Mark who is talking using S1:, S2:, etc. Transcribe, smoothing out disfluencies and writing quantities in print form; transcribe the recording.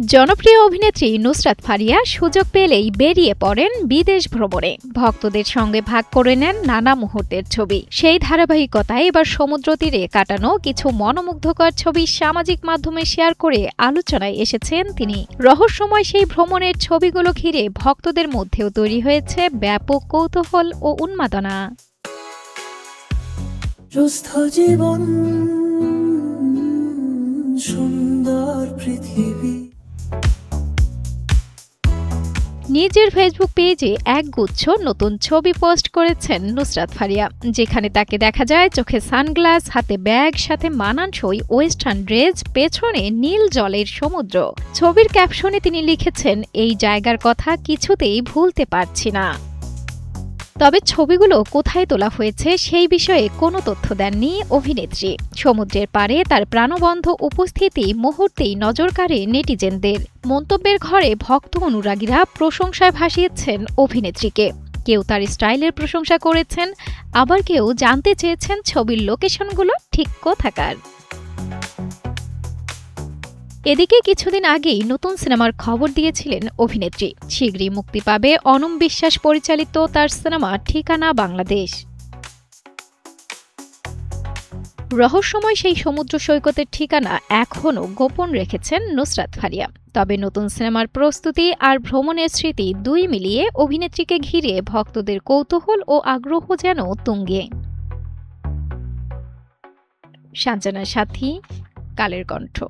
S1: জনপ্রিয় অভিনেত্রী নুসরাত ফারিয়া সুযোগ পেলেই বেরিয়ে পড়েন বিদেশ ভ্রমণে। ভক্তদের সঙ্গে ভাগ করে নেন নানা মুহূর্তের ছবি। সেই ধারাবাহিকতায় এবার সমুদ্র তীরে কাটানো কিছু মনোমুগ্ধকর ছবি সামাজিক মাধ্যমে শেয়ার করে আলোচনায় এসেছেন তিনি। রহস্যময় সেই ভ্রমণের ছবিগুলো ঘিরে ভক্তদের মধ্যেও তৈরি হয়েছে ব্যাপক কৌতূহল ও উন্মাদনা।
S2: জীবন সুন্দর পৃথিবী।
S1: নিজের ফেসবুক পেজে একগুচ্ছ নতুন ছবি পোস্ট করেছেন নুসরাত ফারিয়া, যেখানে তাকে দেখা যায় চোখে সানগ্লাস, হাতে ব্যাগ, সাথে মানানসই ওয়েস্টার্ন ড্রেস, পেছনে নীল জলের সমুদ্র। ছবির ক্যাপশনে তিনি লিখেছেন, এই জায়গার কথা কিছুতেই ভুলতে পারছি না। তবে ছবিগুলো কোথায় তোলা হয়েছে সেই বিষয়ে কোনো তথ্য দেননি অভিনেত্রী। সমুদ্রের পাড়ে তার প্রাণবন্ধ উপস্থিতি মুহূর্তেই নজর কাড়ে নেটিজেনদের। মন্তব্যের ঘরে ভক্ত অনুরাগীরা প্রশংসায় ভাসিয়েছেন অভিনেত্রীকে। কেউ তার স্টাইলের প্রশংসা করেছেন, আবার কেউ জানতে চেয়েছেন ছবির লোকেশনগুলো ঠিক কোথাকার। এদিকে কিছুদিন আগেই নতুন সিনেমার খবর দিয়েছিলেন অভিনেত্রী। শীঘ্রই মুক্তি পাবে অনম বিশ্বাস পরিচালিত তার সিনেমা ঠিকানা বাংলাদেশ। রহস্যময় সেই সমুদ্র সৈকতের ঠিকানা এখনও গোপন রেখেছেন নুসরাত ফারিয়া। তবে নতুন সিনেমার প্রস্তুতি আর ভ্রমণের স্মৃতি দুই মিলিয়ে অভিনেত্রীকে ঘিরে ভক্তদের কৌতূহল ও আগ্রহ যেন তুঙ্গে। সাঞ্জনার সাথী, কালের কণ্ঠ।